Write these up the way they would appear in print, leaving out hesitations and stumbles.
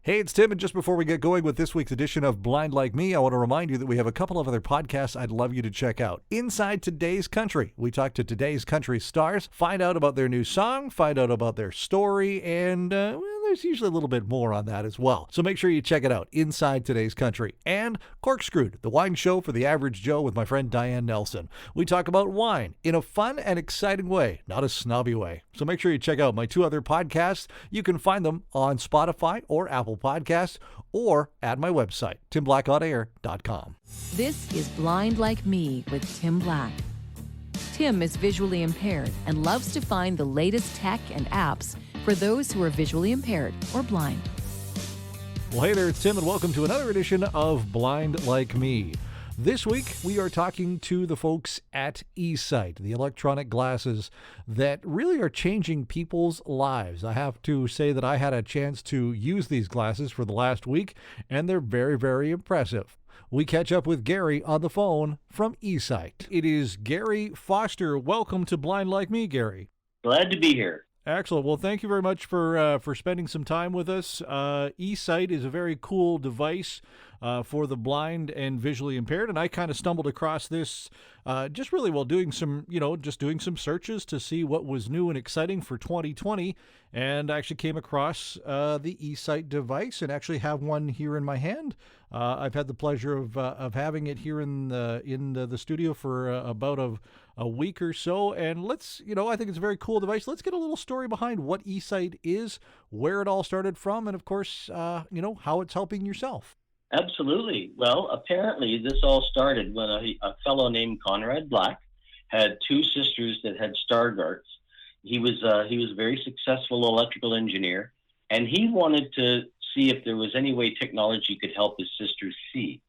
Hey, it's Tim, and just before we get going with this week's edition of Blind Like Me, I want to remind you that we have a couple of other podcasts I'd love you to check out. Inside Today's Country, we talk to today's country stars, find out about their new song, find out about their story, and there's usually a little bit more on that as well. So make sure you check it out, Inside Today's Country. And Corkscrewed, the wine show for the average Joe with my friend Diane Nelson. We talk about wine in a fun and exciting way, not a snobby way. So make sure you check out my two other podcasts. You can find them on Spotify or Apple Podcasts or at my website, timblackonair.com. This is Blind Like Me with Tim Black. Tim is visually impaired and loves to find the latest tech and apps for those who are visually impaired or blind. Well, hey there, it's Tim, and welcome to another edition of Blind Like Me. This week, we are talking to the folks at ESight, the electronic glasses that really are changing people's lives. I have to say that I had a chance to use these glasses for the last week, and they're very, very impressive. We catch up with Gary on the phone from ESight. It is Gary Foster. Welcome to Blind Like Me, Gary. Glad to be here. Excellent. Well, thank you very much for spending some time with us. ESight is a very cool device for the blind and visually impaired, and I kind of stumbled across this just really while doing some searches to see what was new and exciting for 2020, and I actually came across the ESight device and actually have one here in my hand. I've had the pleasure of having it here in the studio for about a week or so, and I think it's a very cool device. Let's get a little story behind what ESight is, where it all started from, and of course, how it's helping yourself. Absolutely. Well, apparently this all started when a fellow named Conrad Black had two sisters that had Stargardts. He was a very successful electrical engineer, and he wanted to see if there was any way technology could help his sisters see.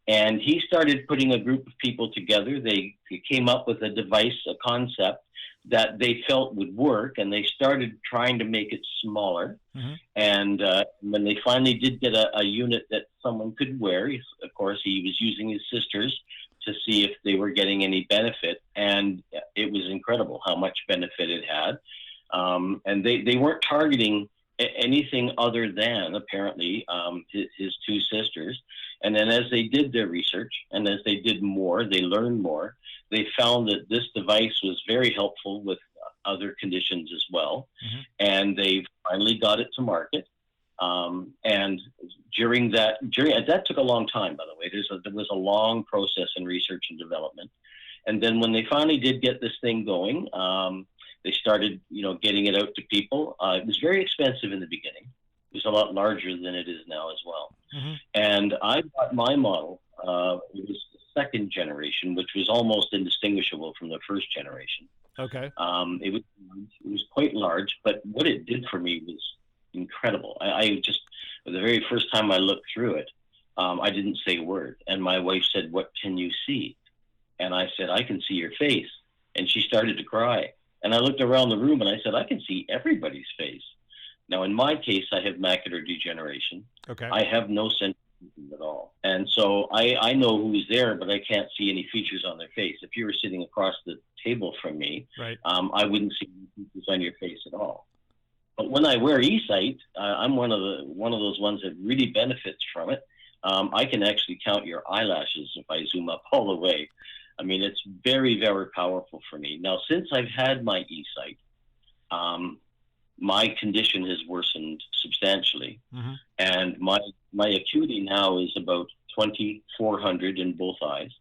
And he started putting a group of people together. They came up with a device, a concept that they felt would work, and they started trying to make it smaller. Mm-hmm. And when they finally did get a unit that someone could wear, of course, he was using his sisters to see if they were getting any benefit. And it was incredible how much benefit it had. And they weren't targeting anything other than, apparently, his two sisters. And then as they did their research and as they did more, they learned more, they found that this device was very helpful with other conditions as well. Mm-hmm. And they finally got it to market. And during that took a long time, by the way. There was a long process in research and development. And then when they finally did get this thing going, they started, getting it out to people. It was very expensive in the beginning. It was a lot larger than it is now as well. Mm-hmm. And I got my model. It was the second generation, which was almost indistinguishable from the first generation. Okay. It was quite large, but what it did for me was incredible. I just, the very first time I looked through it, I didn't say a word. And my wife said, "What can you see?" And I said, "I can see your face." And she started to cry. And I looked around the room and I said, "I can see everybody's face." Now, in my case, I have macular degeneration. Okay. I have no sense at all. And so I know who's there, but I can't see any features on their face. If you were sitting across the table from me, right, I wouldn't see any features on your face at all. But when I wear ESight, I'm one of those ones that really benefits from it. I can actually count your eyelashes if I zoom up all the way. I mean, it's very, very powerful for me. Now, since I've had my ESight, my condition has worsened substantially. Mm-hmm. And my acuity now is about 2400 in both eyes.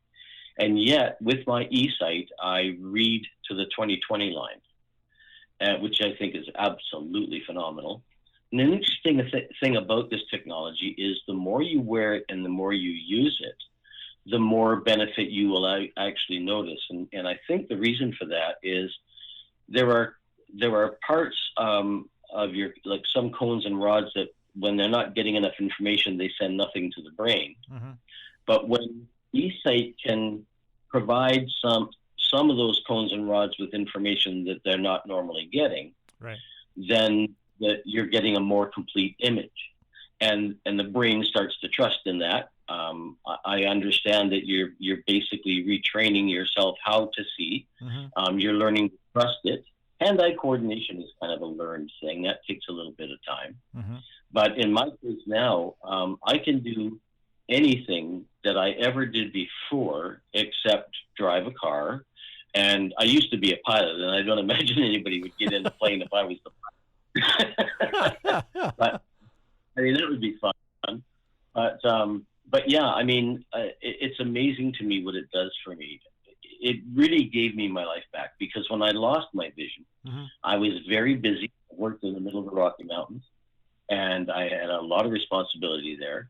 And yet, with my ESight, I read to the 20/20 line, which I think is absolutely phenomenal. And an interesting thing about this technology is the more you wear it and the more you use it, the more benefit you will actually notice. And I think the reason for that is there are parts of your, like some cones and rods that when they're not getting enough information, they send nothing to the brain. Mm-hmm. But when ESight can provide some of those cones and rods with information that they're not normally getting, right, then that you're getting a more complete image. And the brain starts to trust in that. I understand that you're basically retraining yourself how to see. Mm-hmm. You're learning to trust it. Hand-eye coordination is kind of a learned thing. That takes a little bit of time. Mm-hmm. But in my case now, I can do anything that I ever did before except drive a car. And I used to be a pilot, and I don't imagine anybody would get in a plane if I was the pilot. But I mean, that would be fun. But yeah, I mean, it's amazing to me what it does for me. It really gave me my life back, because when I lost my vision, Mm-hmm. I was very busy. I worked in the middle of the Rocky Mountains, and I had a lot of responsibility there,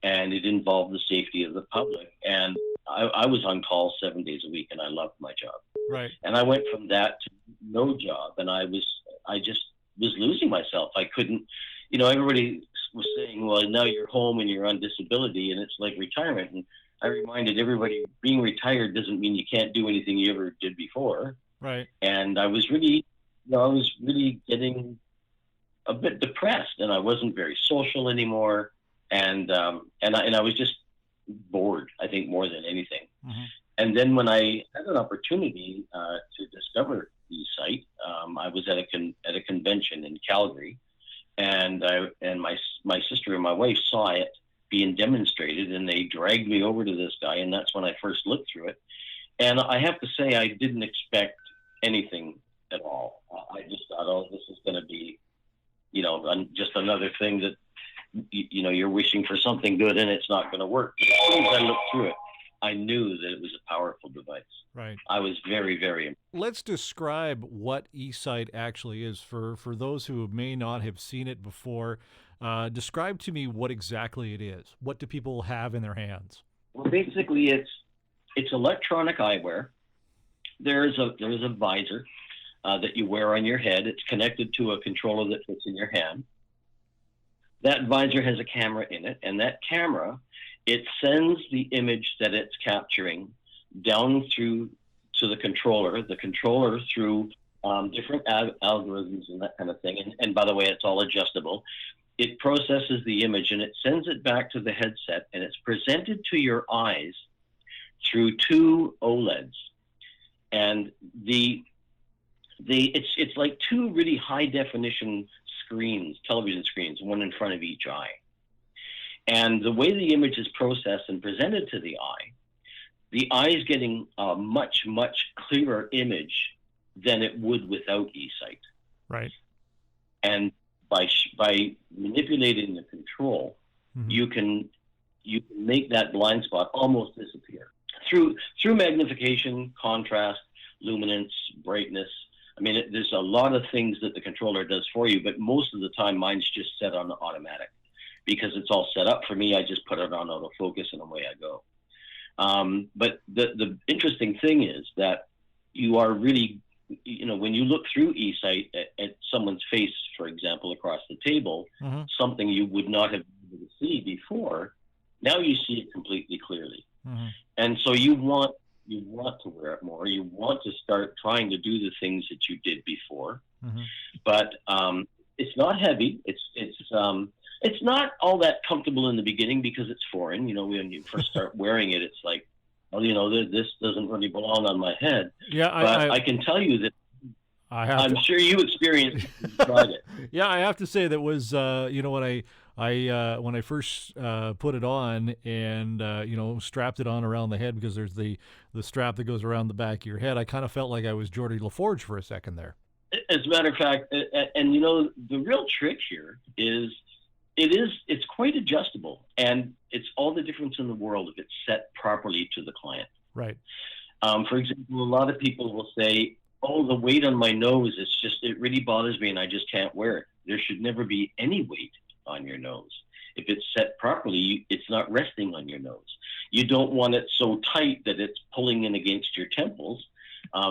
and it involved the safety of the public. And I was on call 7 days a week, and I loved my job. Right. And I went from that to no job, and I just was losing myself. I couldn't, everybody was saying, well, now you're home and you're on disability, and it's like retirement. And I reminded everybody, being retired doesn't mean you can't do anything you ever did before. Right. And I was really, getting a bit depressed, and I wasn't very social anymore. And I was just bored, I think, more than anything. Mm-hmm. And then when I had an opportunity to discover ESight, I was at a convention in Calgary, and my sister and my wife saw it being demonstrated, and they dragged me over to this guy, and that's when I first looked through it. And I have to say, I didn't expect anything at all. I just thought, oh, this is going to be, just another thing that, you're wishing for something good and it's not going to work. But as soon as I looked through it, I knew that it was a powerful device. Right. I was very, very impressed. Let's describe what ESight actually is for those who may not have seen it before. Describe to me what exactly it is. What do people have in their hands? Well, basically, it's electronic eyewear. There's a visor that you wear on your head. It's connected to a controller that fits in your hand. That visor has a camera in it, and that camera, it sends the image that it's capturing down through to the controller through different algorithms and that kind of thing. And by the way, it's all adjustable. It processes the image and it sends it back to the headset, and it's presented to your eyes through two OLEDs. And it's like two really high definition screens, television screens, one in front of each eye. And the way the image is processed and presented to the eye is getting a much, much clearer image than it would without ESight. Right. And by manipulating the control, Mm-hmm. you can make that blind spot almost disappear through magnification, contrast, luminance, brightness. I mean, there's a lot of things that the controller does for you, but most of the time mine's just set on automatic because it's all set up for me. I just put it on autofocus and away I go. But the interesting thing is that you are really, when you look through ESight at someone's face, for example, across the table, Mm-hmm. something you would not have been able to see before, now you see it completely clearly. Mm-hmm. And so you want to wear it more. You want to start trying to do the things that you did before. Mm-hmm. But it's not heavy. It's not all that comfortable in the beginning because it's foreign. When you first start wearing it, it's like, well, this doesn't really belong on my head. Yeah, but I can tell you that I'm sure you experienced it and tried it. Yeah, I have to say that was when I first put it on and strapped it on around the head, because there's the strap that goes around the back of your head. I kind of felt like I was Geordie LaForge for a second there. As a matter of fact, and the real trick here is it's quite adjustable, and it's all the difference in the world if it's set properly to the client. Right. For example, a lot of people will say, oh, the weight on my nose, it really bothers me and I just can't wear it. There should never be any weight on your nose. If it's set properly, it's not resting on your nose. You don't want it so tight that it's pulling in against your temples,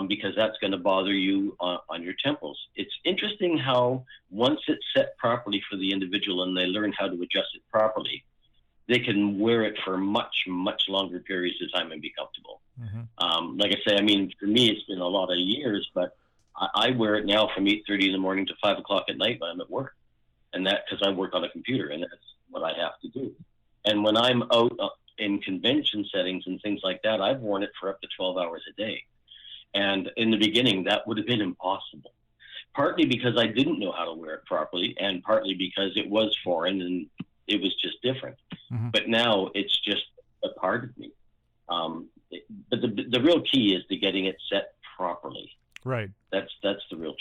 because that's going to bother you on your temples. It's interesting how once it's set properly for the individual and they learn how to adjust it properly, they can wear it for much, much longer periods of time and be comfortable. Mm-hmm. Like I say, I mean, for me, it's been a lot of years, but I wear it now from 8:30 in the morning to 5 o'clock at night when I'm at work. And that because I work on a computer, and that's what I have to do. And when I'm out in convention settings and things like that, I've worn it for up to 12 hours a day. And in the beginning, that would have been impossible. partly because I didn't know how to wear it properly, and partly because it was foreign and it was just different. Mm-hmm. But now it's just a part of me. But the real key is to getting it set properly. Right. That's the real.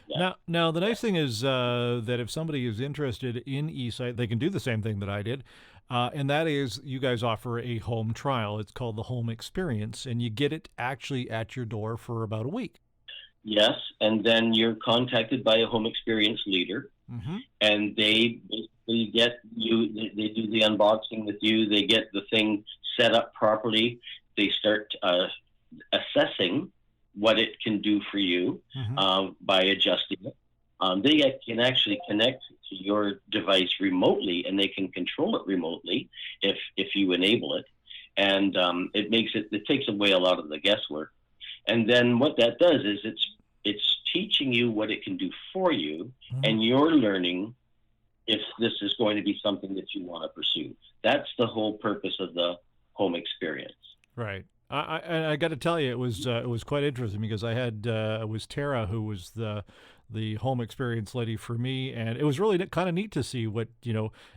Yeah. Now the nice thing is that if somebody is interested in ESight, they can do the same thing that I did, and that is you guys offer a home trial. It's called the Home Experience, and you get it actually at your door for about a week. Yes, and then you're contacted by a home experience leader, Mm-hmm. and they basically get you. They do the unboxing with you. They get the thing set up properly. They start assessing what it can do for you Mm-hmm. by adjusting it. They can actually connect to your device remotely, and they can control it remotely if you enable it. And it takes away a lot of the guesswork. And then what that does is it's teaching you what it can do for you, Mm-hmm. and you're learning if this is going to be something that you want to pursue. That's the whole purpose of the home experience. Right. I got to tell you, it was quite interesting because I had it was Tara who was the home experience lady for me, and it was really kind of neat to see what,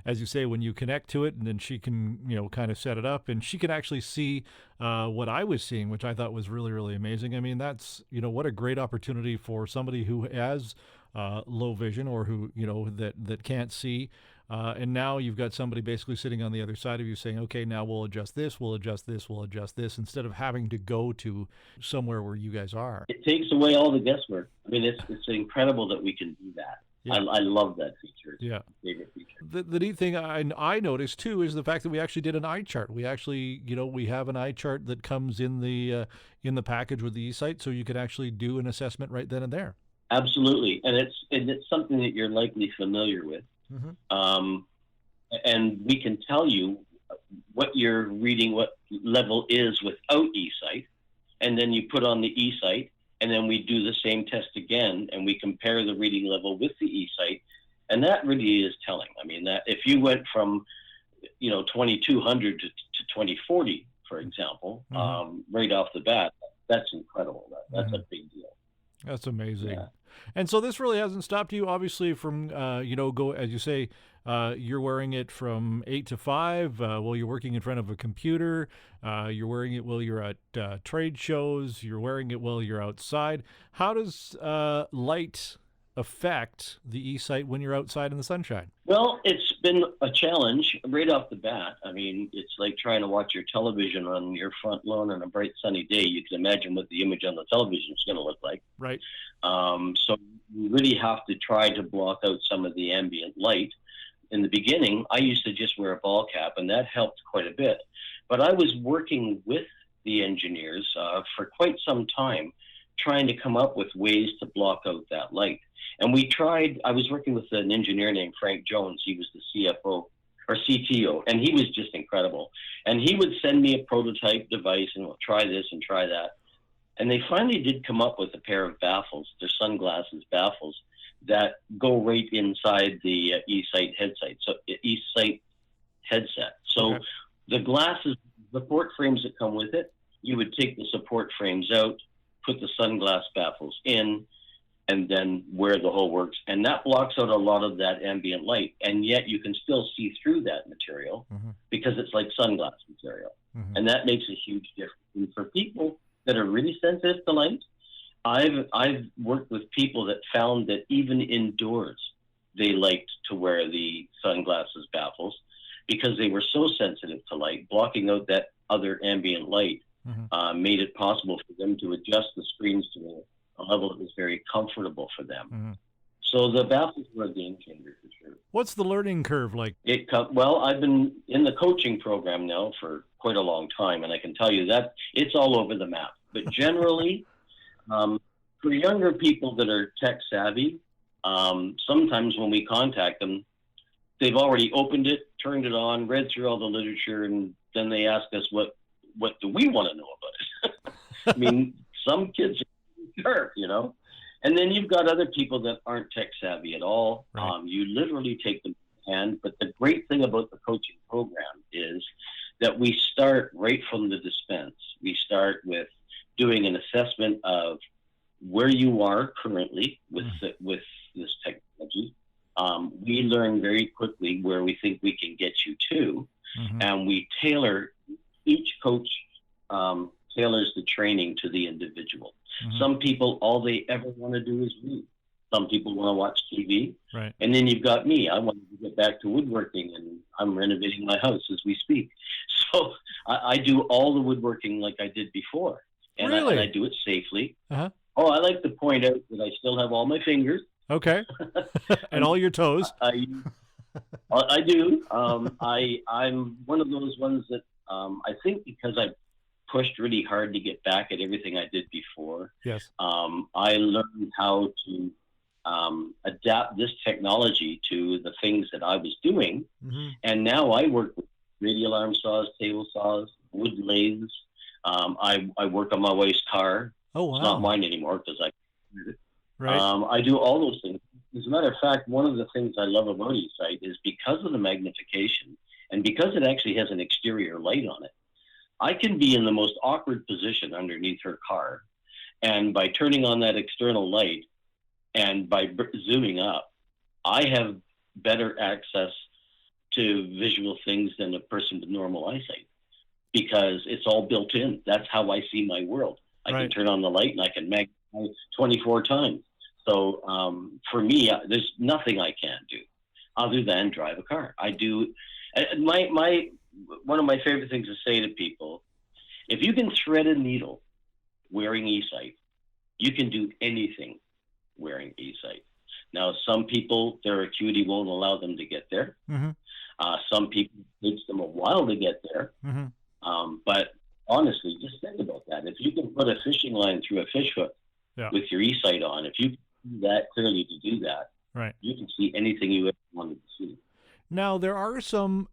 as you say, when you connect to it, and then she can kind of set it up, and she can actually see what I was seeing, which I thought was really, really amazing. I mean, that's what a great opportunity for somebody who has low vision or who that can't see. And now you've got somebody basically sitting on the other side of you saying, okay, now we'll adjust this, we'll adjust this, we'll adjust this, instead of having to go to somewhere where you guys are. It takes away all the guesswork. I mean, it's incredible that we can do that. Yeah. I love that feature. It's Yeah. my favorite feature. The neat thing I noticed too is the fact that we actually did an eye chart. We actually, we have an eye chart that comes in the package with the ESight, so you can actually do an assessment right then and there. Absolutely, and it's something that you're likely familiar with. Mm-hmm. And we can tell you what you're reading, what level is without ESight, and then you put on the ESight, and then we do the same test again, and we compare the reading level with the ESight, and that really is telling. I mean, that if you went from 2200 to 2040, for example, Mm-hmm. right off the bat, that's incredible. That's Mm-hmm. a big deal. That's amazing. Yeah. And so this really hasn't stopped you, obviously, from, go, as you say, you're wearing it from 8 to 5 while you're working in front of a computer. You're wearing it while you're at trade shows. You're wearing it while you're outside. How does light affect the ESight when you're outside in the sunshine? Well, it's been a challenge right off the bat. I mean, it's like trying to watch your television on your front lawn on a bright sunny day. You can imagine what the image on the television is going to look like. Right. So you really have to try to block out some of the ambient light. In the beginning, I used to just wear a ball cap, and that helped quite a bit. But I was working with the engineers for quite some time, trying to come up with ways to block out that light. And I was working with an engineer named Frank Jones. He was the CFO or CTO, and he was just incredible. And he would send me a prototype device and try this and try that. And they finally did come up with a pair of baffles, their sunglasses baffles, that go right inside the ESight headset. So Okay. the glasses, the support frames that come with it, you would take the support frames out, put the sunglass baffles in, and then wear the whole works. And that blocks out a lot of that ambient light. And yet you can still see through that material Mm-hmm. because it's like sunglass material. Mm-hmm. And that makes a huge difference. And for people that are really sensitive to light, I've worked with people that found that even indoors, they liked to wear the sunglasses baffles because they were so sensitive to light. Blocking out that other ambient light Mm-hmm. made it possible for them to adjust the screens to a level that was very comfortable for them. Mm-hmm. So the baffles were a game changer for sure. What's the learning curve like? Well, I've been in the coaching program now for quite a long time, and I can tell you that it's all over the map. But generally, for younger people that are tech savvy, sometimes when we contact them, they've already opened it, turned it on, read through all the literature, and then they ask us, what do we want to know about it? I mean, some kids are sure, And then you've got other people that aren't tech savvy at all. Right. You literally take them in hand. But the great thing about the coaching program is that we start right from the dispense. We start with doing an assessment of where you are currently with with this technology. We learn very quickly where we think we can get you to, and we tailor, each coach tailors the training to the individual. Some people, all they ever want to do is read. Some people want to watch TV. Right. And then you've got me. I wanted to get back to woodworking, and I'm renovating my house as we speak. So I do all the woodworking like I did before. And, Really? I do it safely. Uh-huh. Oh, I like to point out that I still have all my fingers. Okay. And all your toes. I do. I'm one of those ones that I think because I pushed really hard to get back at everything I did before. Yes. I learned how to adapt this technology to the things that I was doing. And now I work with radial arm saws, table saws, wood lathes. I work on my wife's car. Oh, wow. It's not mine anymore because I Right. I do all those things. As a matter of fact, one of the things I love about ESight is because of the magnification and because it actually has an exterior light on it, I can be in the most awkward position underneath her car. And by turning on that external light and by zooming up, I have better access to visual things than a person with normal eyesight because it's all built in. That's how I see my world. I can turn on the light and I can magnify 24 times. So for me, there's nothing I can't do other than drive a car. I do. One of my favorite things to say to people, if you can thread a needle wearing ESight, you can do anything wearing ESight. Now, some people, their acuity won't allow them to get there. Some people, it takes them a while to get there. But honestly, just think about that. If you can put a fishing line through a fish hook with your ESight on, if you can see that clearly to do that, you can see anything you ever wanted to see. Now, there are some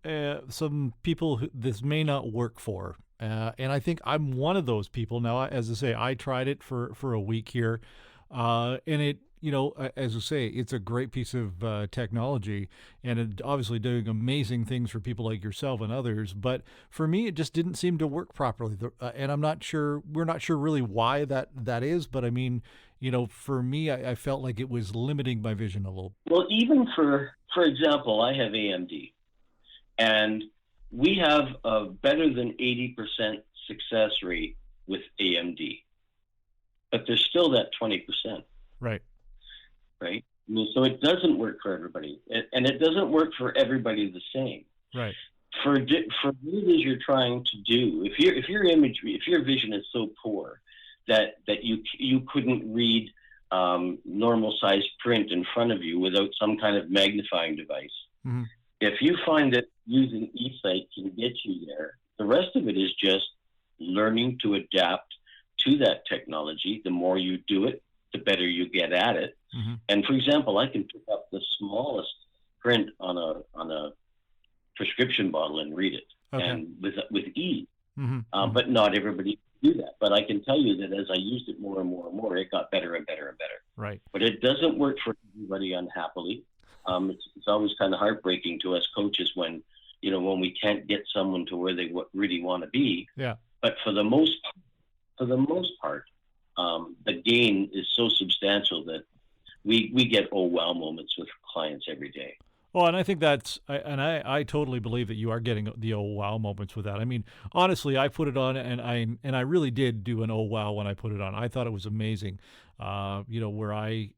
people who this may not work for, and I think I'm one of those people. Now, as I say, I tried it for a week here, and it, as I say, it's a great piece of technology, and it obviously doing amazing things for people like yourself and others. But for me, it just didn't seem to work properly, and I'm not sure. We're not sure really why that is. But I mean, for me, I felt like it was limiting my vision a little. Well, even for example, I have AMD, and we have a better than 80% success rate with AMD, but there's still that 20%. Right. Right. I mean, so it doesn't work for everybody, and it doesn't work for everybody the same. Right. For what it is you're trying to do, if your vision is so poor that you couldn't read normal size print in front of you without some kind of magnifying device, if you find that using ESight can get you there, the rest of it is just learning to adapt to that technology. The more you do it, the better you get at it. And for example, I can pick up the smallest print on a prescription bottle and read it, and with ease. But not everybody can do that. But I can tell you that as I used it more and more and more, it got better and better and better. Right. But it doesn't work for everybody, unhappily. It's always kind of heartbreaking to us coaches when we can't get someone to where they really want to be. Yeah. But for the most part, the gain is so substantial that we get oh wow moments with clients every day. Well, and I think I totally believe that you are getting the oh wow moments with that. I mean, honestly, I put it on and I really did do an oh wow when I put it on. I thought it was amazing. Where I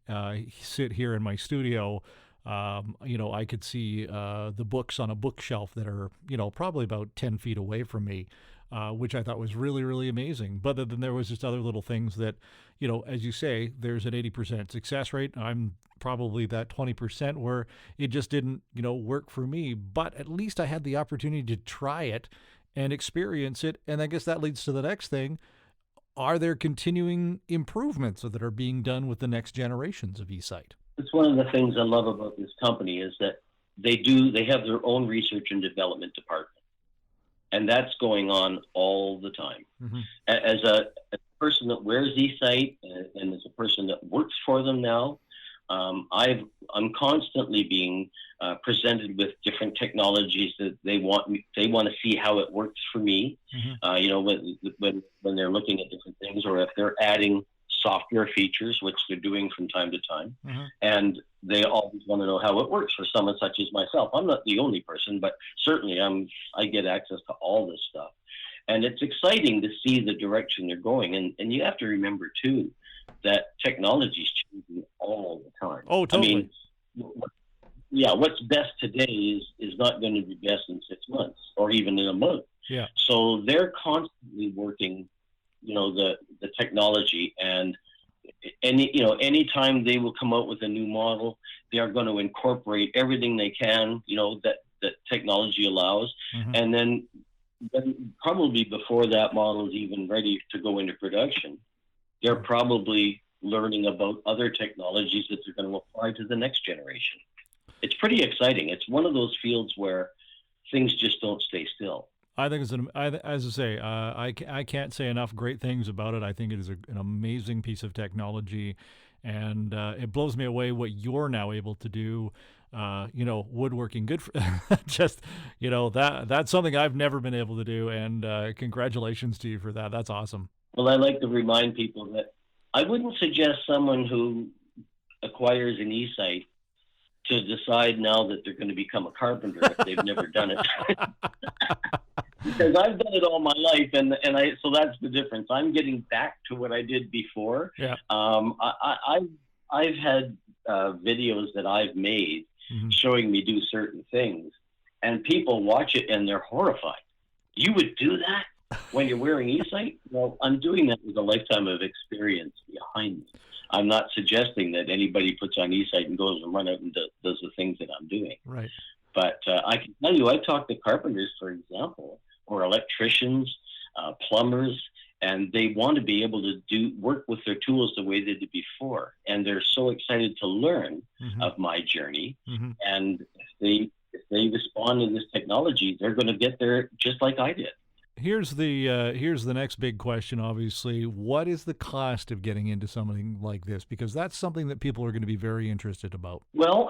sit here in my studio, I could see the books on a bookshelf that are, probably about 10 feet away from me, which I thought was really, really amazing. But then there was just other little things that, as you say, there's an 80% success rate. I'm probably that 20% where it just didn't, work for me. But at least I had the opportunity to try it and experience it. And I guess that leads to the next thing. Are there continuing improvements that are being done with the next generations of ESight? It's one of the things I love about this company is that they have their own research and development department. And that's going on all the time. As a person that wears ESight and as a person that works for them now, I'm constantly being presented with different technologies that they want to see how it works for me. When they're looking at different things, or if they're adding software features, which they're doing from time to time. Mm-hmm. And they always want to know how it works for someone such as myself. I'm not the only person, but certainly I get access to all this stuff. And it's exciting to see the direction they're going. And you have to remember, too, that technology is changing all the time. Oh, totally. I mean, yeah, what's best today is not going to be best in 6 months or even in a month. Yeah. So they're constantly working, the technology, and anytime they will come out with a new model, they are going to incorporate everything they can, that technology allows. Mm-hmm. And then probably before that model is even ready to go into production, they're probably learning about other technologies that they're going to apply to the next generation. It's pretty exciting. It's one of those fields where things just don't stay still. I think as I say, I can't say enough great things about it. I think it is an amazing piece of technology, and it blows me away what you're now able to do. Woodworking, good for just, that's something I've never been able to do, and congratulations to you for that. That's awesome. Well, I like to remind people that I wouldn't suggest someone who acquires an ESight to decide now that they're going to become a carpenter if they've never done it. Because I've done it all my life, so that's the difference. I'm getting back to what I did before. Yeah. I've had videos that I've made mm-hmm. showing me do certain things, and people watch it and they're horrified. You would do that when you're wearing ESight? Well, I'm doing that with a lifetime of experience behind me. I'm not suggesting that anybody puts on ESight and goes and run out and does the things that I'm doing. Right. But I can tell you, I talk to carpenters, for example, or electricians, plumbers, and they want to be able to work with their tools the way they did before. And they're so excited to learn mm-hmm. of my journey. Mm-hmm. And if they respond to this technology, they're going to get there just like I did. Here's the next big question, obviously. What is the cost of getting into something like this? Because that's something that people are going to be very interested about. Well,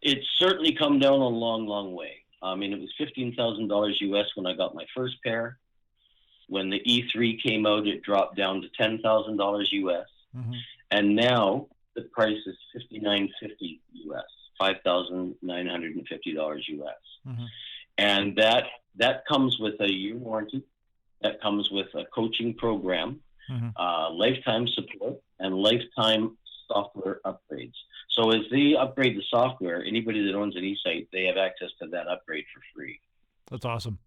it's certainly come down a long, long way. I mean, it was $15,000 US when I got my first pair. When the E3 came out, it dropped down to $10,000 US. Mm-hmm. And now the price is $5,950 US, $5,950 US. Mm-hmm. And that comes with a year warranty. That comes with a coaching program, mm-hmm. Lifetime support, and lifetime software upgrades. So as they upgrade the software, anybody that owns an ESight, they have access to that upgrade for free. That's awesome.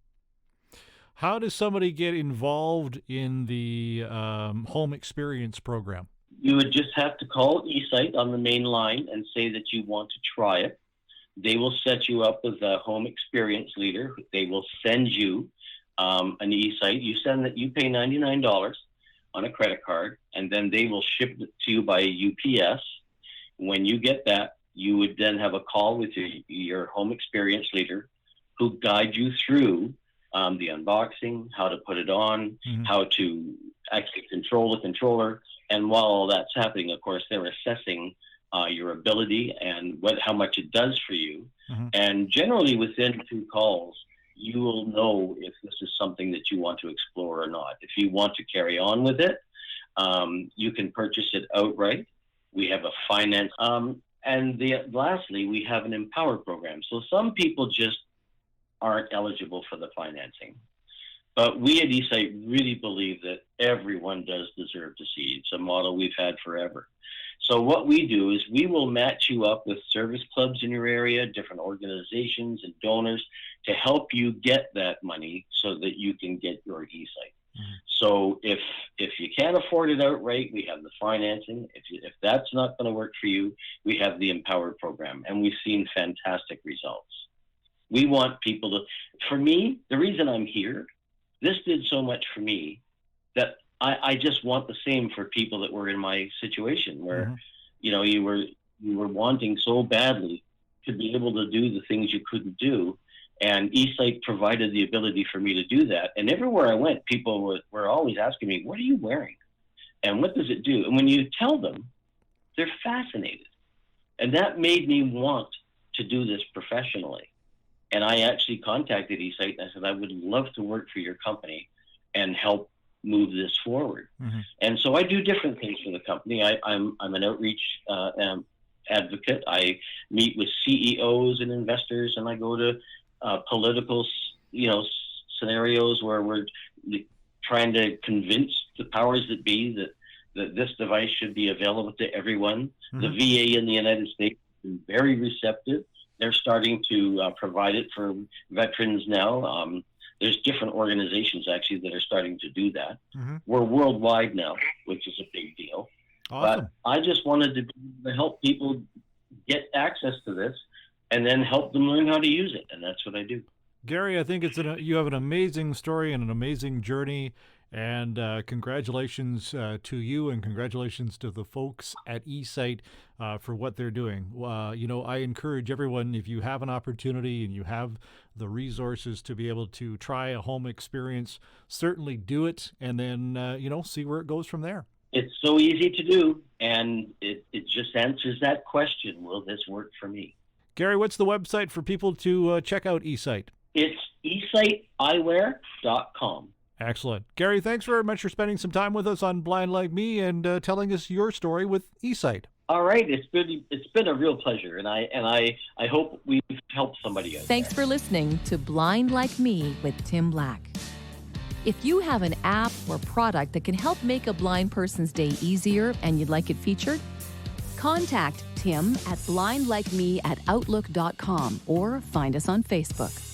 How does somebody get involved in the home experience program? You would just have to call ESight on the main line and say that you want to try it. They will set you up with a home experience leader. They will send you an ESight. You pay $99 on a credit card, and then they will ship it to you by UPS. When you get that, you would then have a call with your home experience leader who guide you through the unboxing, how to put it on, mm-hmm. how to actually control the controller. And while all that's happening, of course, they're assessing your ability and how much it does for you. Mm-hmm. And generally within 2 calls, you will know if this is something that you want to explore or not. If you want to carry on with it, you can purchase it outright. We have a finance. Lastly, we have an Empower program. So some people just aren't eligible for the financing. But we at ESight really believe that everyone does deserve to see. It's a model we've had forever. So what we do is we will match you up with service clubs in your area, different organizations and donors to help you get that money so that you can get your ESight. Mm-hmm. So if you can't afford it outright, we have the financing. If that's not going to work for you, we have the Empowered program, and we've seen fantastic results. We want people to, for me, the reason I'm here, this did so much for me that I just want the same for people that were in my situation where, mm-hmm. You were wanting so badly to be able to do the things you couldn't do. And ESight provided the ability for me to do that. And everywhere I went, people were always asking me, what are you wearing? And what does it do? And when you tell them, they're fascinated. And that made me want to do this professionally. And I actually contacted ESight and I said, I would love to work for your company and help move this forward. And so I do different things for the company. I'm an outreach advocate. I meet with CEOs and investors, and I go to political, scenarios where we're trying to convince the powers that be that this device should be available to everyone. The VA in the United States is very receptive. They're starting to provide it for veterans now. There's different organizations actually that are starting to do that. We're worldwide now, which is a big deal. Awesome. But I just wanted to help people get access to this and then help them learn how to use it. And that's what I do. Gary, I think you have an amazing story and an amazing journey. And congratulations to you, and congratulations to the folks at ESight for what they're doing. I encourage everyone, if you have an opportunity and you have the resources to be able to try a home experience, certainly do it, and then, see where it goes from there. It's so easy to do, and it just answers that question, will this work for me? Gary, what's the website for people to check out ESight? It's esighteyewear.com. Excellent. Gary, thanks very much for spending some time with us on Blind Like Me and telling us your story with ESight. All right. It's been a real pleasure, and I hope we've helped somebody out. Thanks for listening to Blind Like Me with Tim Black. If you have an app or product that can help make a blind person's day easier and you'd like it featured, contact Tim at blindlikeme@outlook.com or find us on Facebook.